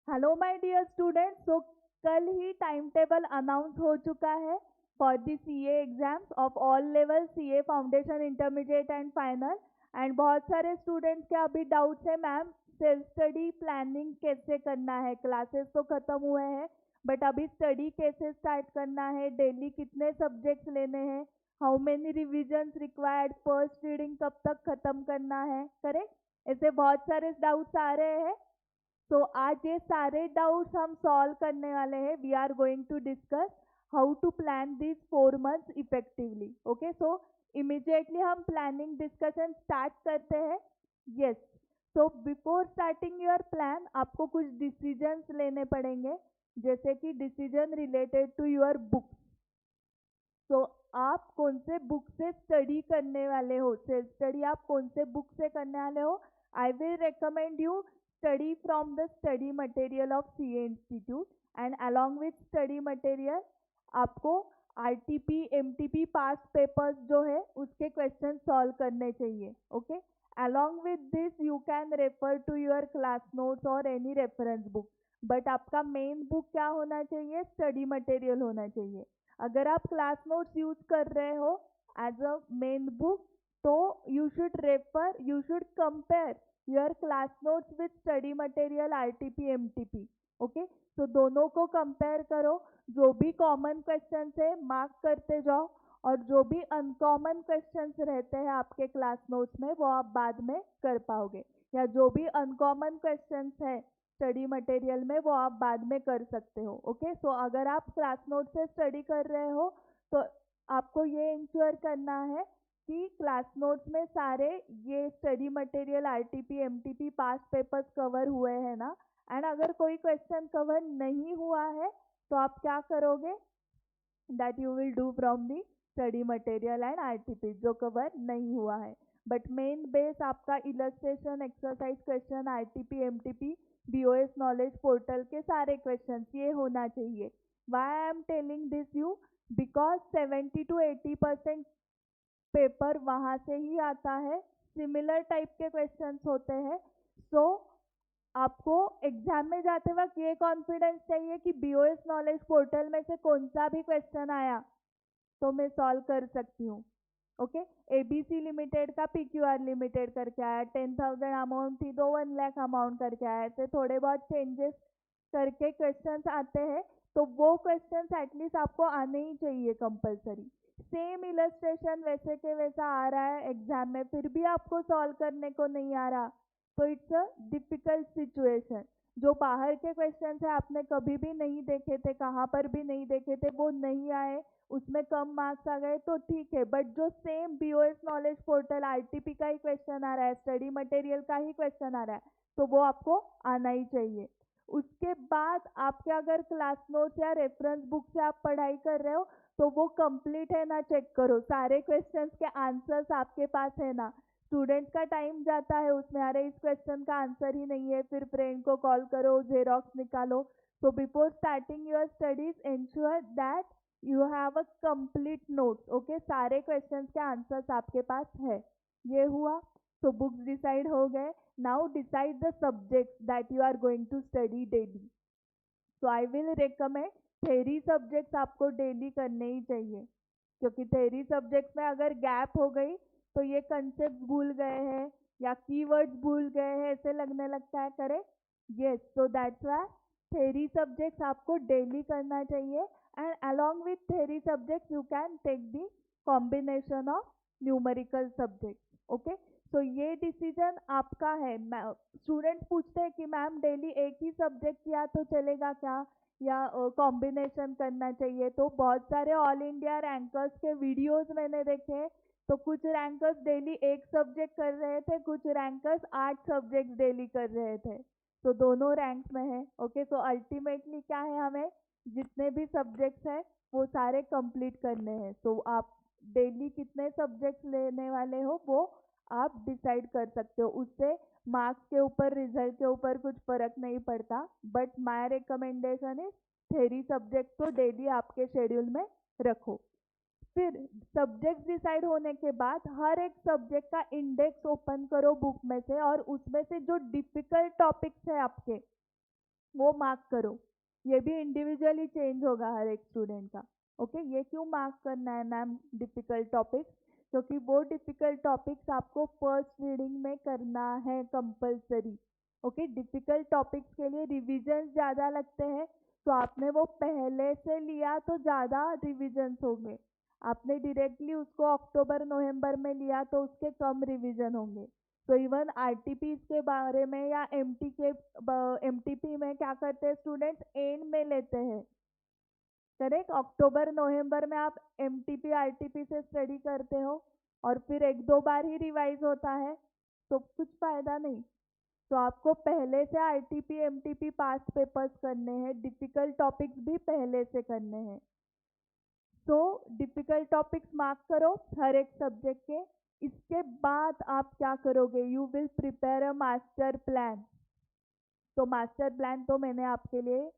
Hello my dear students. So कल ही time table announce हो चुका है for the CA exams of all level, CA foundation, intermediate and final. And बहुत सारे स्टूडेंट्स के अभी डाउट्स है, मैम सेल्फ स्टडी प्लानिंग कैसे करना है। क्लासेस तो खत्म हुए हैं बट अभी स्टडी कैसे स्टार्ट करना है, डेली कितने सब्जेक्ट्स लेने हैं, how many revisions required, first reading कब तक खत्म करना है, करेक्ट। ऐसे बहुत सारे डाउट्स आ रहे हैं। तो आज ये सारे डाउट्स हम सॉल्व करने वाले हैं। We are going to discuss how to plan this 4 months effectively. Okay, so immediately हम प्लानिंग डिस्कशन स्टार्ट करते हैं। Yes, so before starting your plan आपको कुछ डिसीजंस लेने पड़ेंगे, जैसे कि decision related to your books. तो आप कौन से बुक से स्टडी करने वाले हो, सेल्फ स्टडी आप कौन से बुक से करने वाले हो। I will recommend you study from the study material of CA institute and along with study material आपको आरटीपी एमटीपी पास्ट पेपर्स जो है उसके क्वेश्चन सॉल्व करने चाहिए। Okay, along with this you can refer to your class notes और any reference book, but आपका main book क्या होना चाहिए, स्टडी मटेरियल होना चाहिए। अगर आप क्लास नोट्स यूज कर रहे हो एज अ मेन बुक, तो you should compare your class notes with study material RTP MTP. Okay, तो दोनों को कंपेयर करो, जो भी कॉमन क्वेश्चन है मार्क करते जाओ और जो भी अनकॉमन क्वेश्चंस रहते हैं आपके क्लास नोट्स में वो आप बाद में कर पाओगे, या जो भी अनकॉमन क्वेश्चंस है स्टडी मटेरियल में वो आप बाद में कर सकते हो। ओके, सो अगर आप क्लास नोट से स्टडी कर रहे हो तो आपको ये इंश्योर करना है कि क्लास नोट्स में सारे ये study material RTP MTP past papers cover हुए हैं ना। एंड अगर कोई क्वेश्चन कवर नहीं हुआ है तो आप क्या करोगे, that you will do from the study material and RTP जो कवर नहीं हुआ है। बट मेन बेस आपका illustration, exercise question, RTP MTP, BOS knowledge portal के सारे क्वेश्चंस ये होना चाहिए। Why I am telling this you, because 70 to 80% paper वहां से ही आता है, सिमिलर टाइप के क्वेश्चंस होते हैं। सो आपको एग्जाम में जाते वक्त ये कॉन्फिडेंस चाहिए कि बीओएस नॉलेज पोर्टल में से कौन सा भी क्वेश्चन आया तो मैं सॉल्व कर सकती हूँ। ओके, एबीसी लिमिटेड का पीक्यूआर लिमिटेड करके आया, 10,000 अमाउंट थी तो 1 लाख अमाउंट करके आया, ऐसे थोड़े बहुत चेंजेस करके क्वेश्चंस आते हैं। तो वो क्वेश्चंस एटलीस्ट आपको आने ही चाहिए कंपलसरी। सेम इलस्ट्रेशन वैसे के वैसा आ रहा है एग्जाम में, फिर भी आपको सॉल्व करने को नहीं आ रहा, तो इट्स अ डिफिकल्ट सिचुएशन। जो बाहर के क्वेश्चंस है आपने कभी भी नहीं देखे थे, कहाँ पर भी नहीं देखे थे, वो नहीं आए, उसमें कम मार्क्स आ गए तो ठीक है। बट जो same BOS knowledge portal RTP का ही क्वेश्चन आ रहा है, स्टडी मटेरियल का ही क्वेश्चन आ रहा है, तो वो आपको आना ही चाहिए। उसके बाद आपके अगर क्लास नोट्स या रेफरेंस बुक से आप पढ़ाई कर रहे हो तो वो कंप्लीट है ना, चेक करो सारे क्वेश्चंस के आंसर्स आपके पास है ना। स्टूडेंट्स का टाइम जाता है उसमें, अरे इस क्वेश्चन का आंसर ही नहीं है, फिर फ्रेंड को कॉल करो, जेरोक्स निकालो। सो before starting your studies ensure that you have a complete notes. Okay, सारे क्वेश्चंस के आंसर्स आपके पास है। ये हुआ, तो बुक्स डिसाइड हो गए। Now decide the subjects that you are going to study daily. So I will recommend theory subjects आपको डेली करने ही चाहिए, क्योंकि थेरी सब्जेक्ट्स में अगर गैप हो गई तो ये कंसेप्ट भूल गए हैं या कीवर्ड्स भूल गए हैं ऐसे लगने लगता है, correct. Yes, so that's why theory subjects आपको डेली करना चाहिए। And along with theory subjects you can take the combination of numerical subjects. Okay, so ये डिसीजन आपका है। स्टूडेंट्स पूछते हैं कि मैम डेली एक ही सब्जेक्ट किया तो चलेगा क्या, या कॉम्बिनेशन करना चाहिए। तो बहुत सारे ऑल इंडिया रैंकर्स के वीडियोस मैंने देखे, तो कुछ रैंकर्स डेली एक सब्जेक्ट कर रहे थे, कुछ रैंकर्स 8 सब्जेक्ट डेली कर रहे थे, तो दोनों रैंक्स में है। ओके, सो अल्टीमेटली क्या है, हमें जितने भी सब्जेक्ट्स हैं वो सारे कंप्लीट करने हैं। तो आप डेली कितने सब्जेक्ट्स लेने वाले हो वो आप डिसाइड कर सकते हो, उससे मार्क्स के ऊपर, रिजल्ट के ऊपर कुछ फर्क नहीं पड़ता। But my recommendation is theory subject तो डेली आपके शेड्यूल में रखो। फिर सब्जेक्ट डिसाइड होने के बाद हर एक सब्जेक्ट का इंडेक्स ओपन करो बुक में से, और उसमें से जो डिफिकल्ट टॉपिक्स है आपके वो मार्क करो। ये भी इंडिविजुअली चेंज होगा हर एक स्टूडेंट का। ओके, ये क्यों मार्क करना है मैम डिफिकल्ट टॉपिक्स? क्योंकि वो डिफिकल्ट टॉपिक्स आपको फर्स्ट रीडिंग में करना है कंपलसरी। ओके, डिफिकल्ट टॉपिक्स के लिए रिविजन ज़्यादा लगते हैं, तो आपने वो पहले से लिया तो ज़्यादा रिविजन्स होंगे। आपने डायरेक्टली उसको अक्टूबर नवंबर में लिया तो उसके कम रिविजन होंगे। तो इवन आरटीपी के बारे में या एमटीपी में क्या करते हैं स्टूडेंट्स, एंड में लेते हैं। करेक्ट, अक्टूबर नवंबर में आप एमटीपी आरटीपी से स्टडी करते हो और फिर एक दो बार ही रिवाइज होता है, तो कुछ फायदा नहीं। तो आपको पहले से आरटीपी एमटीपी पास्ट पेपर्स करने हैं, डिफिकल्ट टॉपिक्स भी पहले से करने हैं। तो डिफिकल्ट टॉपिक्स मार्क करो हर एक सब्जेक्ट के। इसके बाद आप क्या करोगे, you will prepare a master plan. तो मास्टर प्लान तो मैंने आपके लिए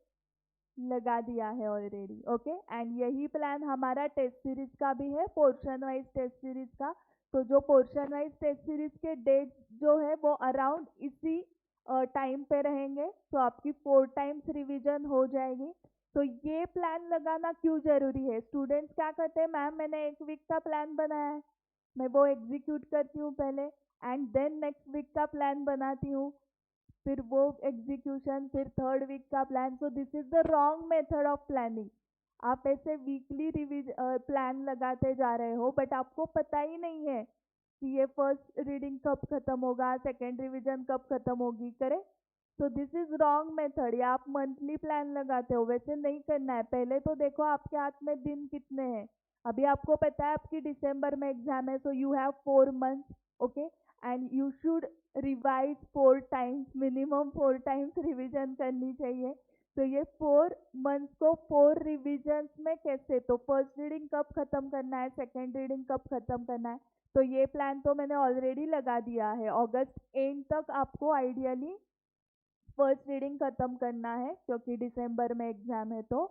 लगा दिया है ऑलरेडी। ओके, एंड यही प्लान हमारा टेस्ट सीरीज का भी है, पोर्शन वाइज टेस्ट सीरीज का। तो जो पोर्शन वाइज टेस्ट सीरीज के डेट जो है वो अराउंड इसी टाइम पे रहेंगे, तो आपकी 4 टाइम्स रिवीजन हो जाएगी। तो ये प्लान लगाना क्यों जरूरी है? स्टूडेंट्स क्या करते हैं, मैम मैंने 1 वीक का प्लान बनाया है, मैं वो एग्जीक्यूट करती हूँ पहले, एंड देन नेक्स्ट वीक का प्लान बनाती हूँ, फिर वो एग्जीक्यूशन, फिर 3rd वीक का plan. So this is the wrong method of planning. आप ऐसे वीकली प्लान लगाते जा रहे हो, बट आपको पता ही नहीं है कि ये फर्स्ट रीडिंग कब खत्म होगा, सेकेंड रिवीजन कब खत्म होगी। करे, so this is wrong method. या आप मंथली प्लान लगाते हो, वैसे नहीं करना है। पहले तो देखो आपके हाथ में दिन कितने हैं। अभी आपको पता है आपकी दिसंबर में एग्जाम है, so you have 4 months. Okay, and you should revise 4 times, minimum 4 times revision करनी चाहिए। तो ये 4 मंथ्स को 4 रिविजन्स में कैसे, तो फर्स्ट रीडिंग कब खत्म करना है, सेकेंड रीडिंग कब खत्म करना है, तो ये प्लान तो मैंने ऑलरेडी लगा दिया है। अगस्त एंड तक आपको आइडियली फर्स्ट रीडिंग खत्म करना है, क्योंकि दिसंबर में एग्जाम है। तो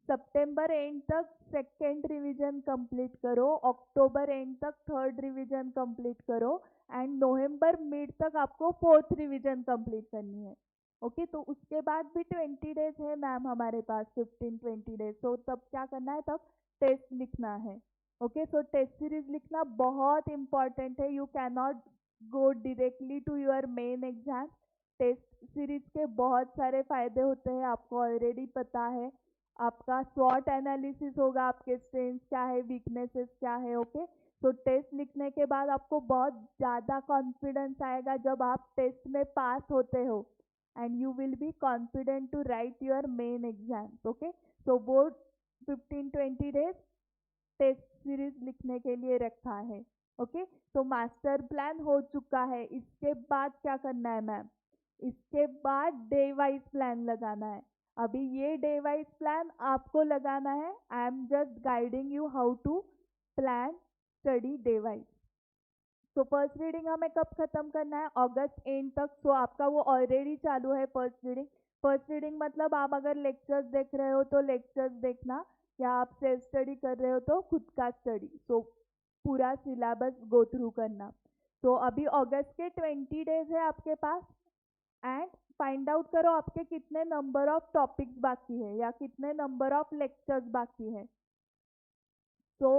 सितंबर एंड तक सेकेंड रिवीजन कंप्लीट करो, अक्टूबर एंड तक 3rd रिवीजन कंप्लीट करो, एंड नवंबर मिड तक आपको 4th रिवीजन कंप्लीट करनी है। ओके, तो उसके बाद भी 20 डेज है मैम हमारे पास, 15-20 डेज। तो तब क्या करना है, तब टेस्ट लिखना है। ओके, सो टेस्ट सीरीज लिखना बहुत इंपॉर्टेंट है। You can not go directly to your main exam. Test series के बहुत सारे फायदे होते हैं, आपको ऑलरेडी पता है। आपका स्वॉट एनालिसिस होगा, आपके स्ट्रेंथ्स क्या है, वीकनेसेस क्या है। ओके, तो टेस्ट लिखने के बाद आपको बहुत ज़्यादा कॉन्फिडेंस आएगा जब आप टेस्ट में पास होते हो, and you will be confident to write your main exam. Okay, so वो 15-20 डेज टेस्ट सीरीज लिखने के लिए रखा है। ओके, तो मास्टर प्लान हो चुका है। इसके बाद क्या करना है मैम, इसके बाद डे वाइज प्लान लगाना है। अभी ये डे वाइज प्लान आपको लगाना है। I am just guiding you how to plan study day wise. तो फर्स्ट रीडिंग हमें कब खत्म करना है, अगस्त एंड तक। सो आपका वो ऑलरेडी चालू है फर्स्ट रीडिंग। फर्स्ट रीडिंग मतलब आप अगर लेक्चर्स देख रहे हो तो लेक्चर्स देखना, या आप सेल्फ स्टडी कर रहे हो तो खुद का स्टडी। सो पूरा सिलेबस गो थ्रू करना। तो अभी अगस्त के 20 डेज है आपके पास, एंड फाइंड आउट करो आपके कितने नंबर ऑफ टॉपिक्स बाकी है या कितने नंबर ऑफ लेक्चर्स बाकी है। तो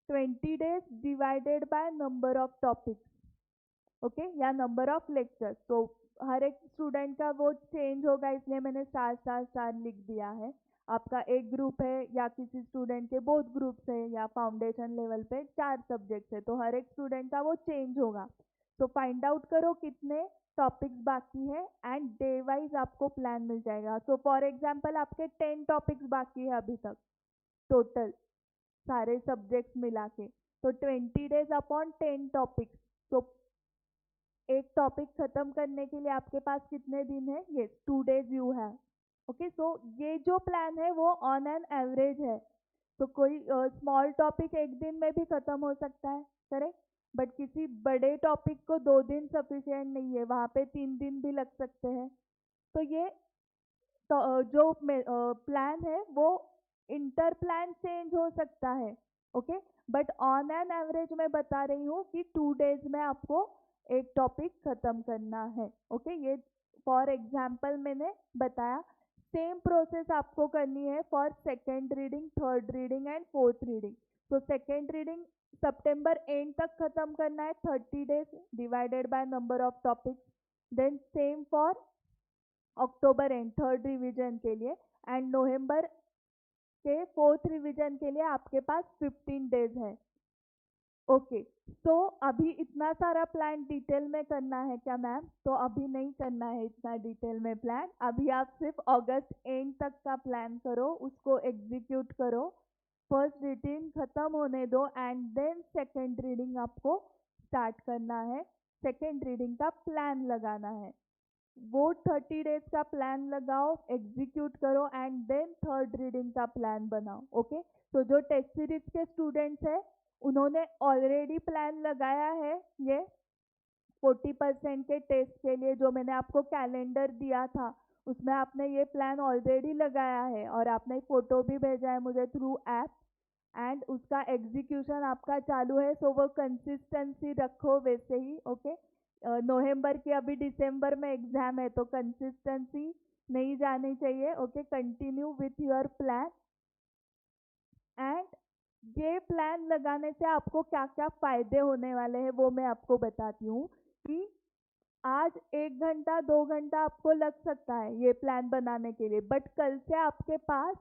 20 days divided by number of topics, okay, या नंबर ऑफ लेक्चर्स। तो हर एक स्टूडेंट का वो चेंज होगा, इसलिए मैंने स्टार स्टार स्टार लिख दिया है। आपका एक ग्रुप है या किसी स्टूडेंट के बहुत ग्रुप्स है, या फाउंडेशन लेवल पे 4 सब्जेक्ट्स है, तो हर एक स्टूडेंट का वो चेंज होगा। तो फाइंड आउट करो कितने टॉपिक्स बाकी है, एंड डे वाइज आपको प्लान मिल जाएगा। सो फॉर एग्जाम्पल आपके 10 टॉपिक्स बाकी है अभी तक टोटल, सारे सब्जेक्ट्स मिला के। तो 20 डेज अपॉन 10 टॉपिक्स। तो एक टॉपिक खत्म करने के लिए आपके पास कितने दिन है, ये 2 डेज यू है। ओके, सो ये जो प्लान है वो ऑन एन एवरेज है। तो कोई स्मॉल टॉपिक एक दिन में भी खत्म हो सकता है, करेक्ट, बट किसी बड़े टॉपिक को 2 दिन सफिशिएंट नहीं है, वहाँ पे 3 दिन भी लग सकते हैं। तो ये तो, जो प्लान है वो इंटर प्लान चेंज हो सकता है। Okay, but on an average मैं बता रही हूँ कि 2 डेज में आपको एक टॉपिक खत्म करना है। ओके, ये फॉर एग्जाम्पल मैंने बताया, सेम प्रोसेस आपको करनी है for second reading, third reading and fourth reading. तो सेकेंड रीडिंग सितंबर एंड तक खत्म करना है, 30 days divided by number of topics. Then same for October end third revision के लिए, एंड नवंबर के फोर्थ रिवीजन के लिए आपके पास 15 डेज है। ओके, तो अभी इतना सारा प्लान डिटेल में करना है क्या मैम? तो अभी नहीं करना है इतना डिटेल में प्लान, अभी आप सिर्फ अगस्त एंड तक का प्लान करो, उसको एग्जीक्यूट करो। फर्स्ट रीडिंग खत्म होने दो एंड देन सेकेंड रीडिंग आपको स्टार्ट करना है, सेकेंड रीडिंग का प्लान लगाना है। वो 30 डेज का प्लान लगाओ, एग्जीक्यूट करो एंड देन थर्ड रीडिंग का प्लान बनाओ। ओके, तो जो टेस्ट सीरीज के स्टूडेंट्स हैं उन्होंने ऑलरेडी प्लान लगाया है, ये 40% के टेस्ट के लिए जो मैंने आपको कैलेंडर दिया था उसमें आपने ये प्लान ऑलरेडी लगाया है और आपने फोटो भी भेजा है मुझे थ्रू ऐप, एंड उसका एग्जीक्यूशन आपका चालू है। सो वो कंसिस्टेंसी रखो वैसे ही। ओके, नवंबर की अभी दिसंबर में एग्जाम है तो कंसिस्टेंसी नहीं जानी चाहिए। Okay, continue with your plan. And ये प्लान लगाने से आपको क्या क्या फायदे होने वाले हैं वो मैं आपको बताती हूँ कि आज 1 घंटा 2 घंटा आपको लग सकता है ये प्लान बनाने के लिए, बट कल से आपके पास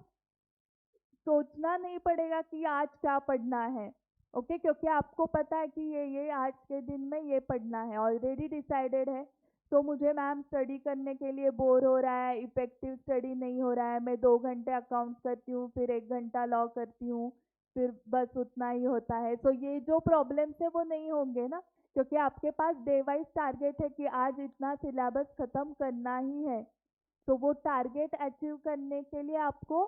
सोचना नहीं पड़ेगा कि आज क्या पढ़ना है। ओके, क्योंकि आपको पता है कि ये आज के दिन में ये पढ़ना है, ऑलरेडी डिसाइडेड है। तो मुझे मैम स्टडी करने के लिए बोर हो रहा है, इफेक्टिव स्टडी नहीं हो रहा है, मैं 2 घंटे अकाउंट्स करती हूँ, फिर 1 घंटा लॉ करती हूँ, फिर बस उतना ही होता है। तो ये जो प्रॉब्लम्स है वो नहीं होंगे ना, क्योंकि आपके पास डे वाइज टारगेट है कि आज इतना सिलेबस खत्म करना ही है। तो वो टारगेट अचीव करने के लिए आपको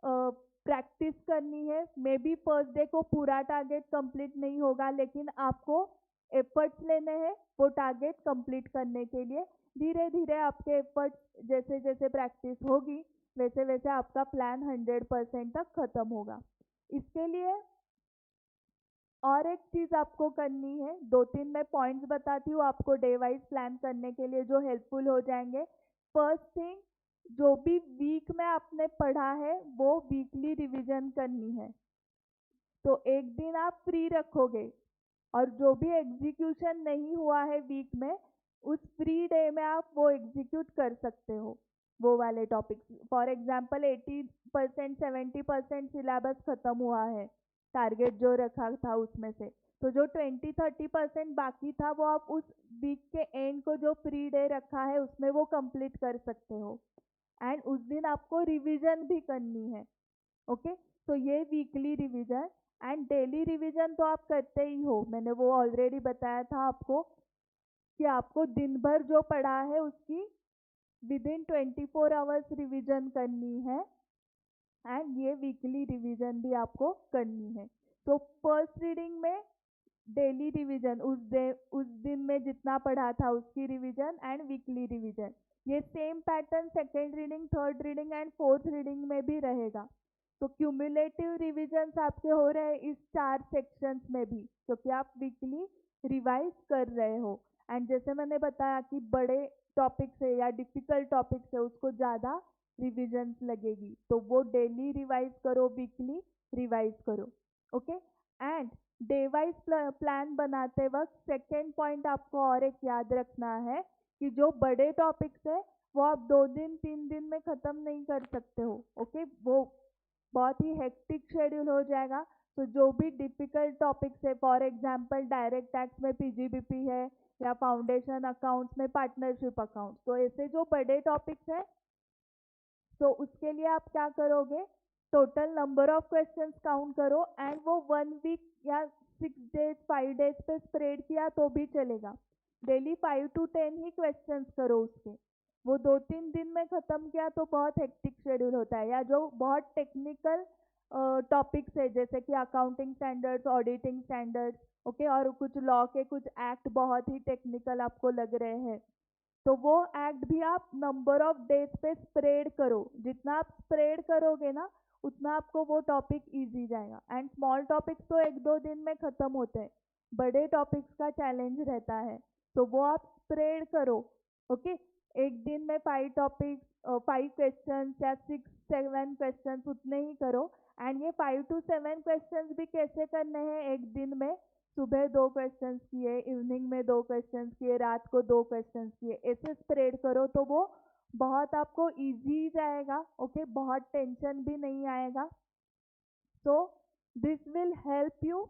प्रैक्टिस करनी है। मे बी फर्स्ट डे को पूरा टारगेट कंप्लीट नहीं होगा, लेकिन आपको एफर्ट्स लेने हैं वो टारगेट कंप्लीट करने के लिए। धीरे धीरे आपके एफर्ट्स जैसे जैसे प्रैक्टिस होगी वैसे वैसे आपका प्लान 100% तक खत्म होगा। इसके लिए और एक चीज आपको करनी है, 2-3 मैं पॉइंट्स बताती हूँ आपको डे वाइज प्लान करने के लिए जो हेल्पफुल हो जाएंगे। फर्स्ट थिंग, जो भी वीक में आपने पढ़ा है वो वीकली रिवीजन करनी है। तो एक दिन आप फ्री रखोगे और जो भी एग्जीक्यूशन नहीं हुआ है वीक में उस फ्री डे में आप वो एग्जीक्यूट कर सकते हो, वो वाले टॉपिक्स। फॉर एग्जाम्पल 80% 70% सिलेबस खत्म हुआ है टारगेट जो रखा था उसमें से, तो जो 20-30% बाकी था वो आप उस वीक के एंड को जो फ्री डे रखा है उसमें वो कंप्लीट कर सकते हो। एंड उस दिन आपको रिवीजन भी करनी है। ओके, तो ये weekly revision. And daily revision तो आप करते ही हो, मैंने वो ऑलरेडी बताया था आपको कि आपको दिन भर जो पढ़ा है उसकी विदिन 24 आवर्स रिवीजन करनी है, एंड ये वीकली रिवीजन भी आपको करनी है। तो फर्स्ट रीडिंग में डेली रिवीजन, उस दिन में जितना पढ़ा था उसकी रिवीजन एंड वीकली रिवीजन। ये same pattern second reading, third reading and fourth reading में भी रहेगा। तो क्यूमुलेटिव रिवीजन आपके हो रहे हैं इस 4 सेक्शंस में भी, क्योंकि आप वीकली रिवाइज कर रहे हो। एंड जैसे मैंने बताया कि बड़े टॉपिक से या डिफिकल्ट टॉपिक से उसको ज़्यादा रिविजन्स लगेगी, तो वो डेली रिवाइज करो, वीकली रिवाइज करो। Okay, and day wise plan बनाते वक्त सेकेंड पॉइंट आपको और एक याद रखना है कि जो बड़े टॉपिक्स है वो आप 2-3 दिन में खत्म नहीं कर सकते हो। ओके, वो बहुत ही हेक्टिक शेड्यूल हो जाएगा। तो जो भी डिफिकल्ट टॉपिक्स है, फॉर एग्जांपल डायरेक्ट टैक्स में पीजीबीपी है या फाउंडेशन अकाउंट्स में पार्टनरशिप अकाउंट्स, तो ऐसे जो बड़े टॉपिक्स है तो उसके लिए आप क्या करोगे, total number of questions count करो एंड वो 1 वीक या 6 डेज 5 डेज पे स्प्रेड किया तो भी चलेगा। डेली 5 to 10 ही क्वेश्चंस करो उसके, वो 2-3 दिन में खत्म किया तो बहुत हेक्टिक शेड्यूल होता है। या जो बहुत टेक्निकल टॉपिक्स है जैसे कि accounting standards, auditing standards, okay, और कुछ लॉ के कुछ एक्ट बहुत ही टेक्निकल आपको लग रहे हैं, तो वो एक्ट भी आप नंबर ऑफ डेज पे स्प्रेड करो। जितना आप स्प्रेड करोगे ना उतना आपको वो टॉपिक इजी जाएगा। एंड स्मॉल टॉपिक्स तो 1-2 दिन में खत्म होते हैं, बड़े टॉपिक्स का चैलेंज रहता है, तो वो आप स्प्रेड करो। ओके एक दिन में 5 क्वेश्चन या 6-7 क्वेश्चन उतने ही करो। एंड ये 5 to 7 क्वेश्चन भी कैसे करने हैं, एक दिन में सुबह 2 क्वेश्चन किए, इवनिंग में 2 क्वेश्चन किए, रात को 2 क्वेश्चन किए, ऐसे स्प्रेड करो तो वो बहुत आपको इजी जाएगा। ओके बहुत टेंशन भी नहीं आएगा। So this will help you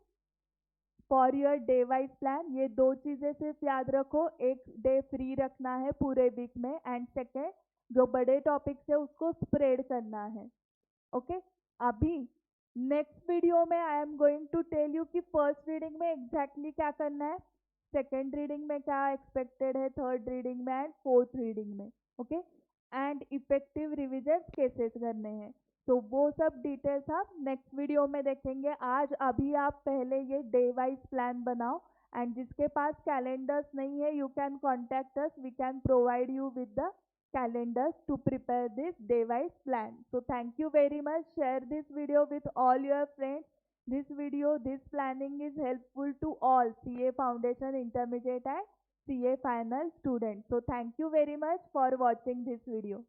for your day wise plan. ये 2 चीजें सिर्फ याद रखो, एक डे फ्री रखना है पूरे वीक में, एंड सेकेंड जो बड़े टॉपिक्स है उसको स्प्रेड करना है। ओके अभी नेक्स्ट वीडियो में I am going to tell you कि फर्स्ट रीडिंग में एग्जैक्टली क्या करना है, सेकेंड रीडिंग में क्या एक्सपेक्टेड है, थर्ड रीडिंग में एंड फोर्थ रीडिंग में। ओके एंड इफेक्टिव रिविजन कैसे करने हैं, तो वो सब डिटेल्स आप नेक्स्ट वीडियो में देखेंगे। आज अभी आप पहले ये डे वाइज प्लान बनाओ, एंड जिसके पास कैलेंडर्स नहीं है you can contact us, we can provide you with the calendars to prepare this day wise plan. So thank you very much. Share this video with all your friends. This planning is helpful to all CA Foundation Intermediate and CA Final students. So thank you very much for watching this video.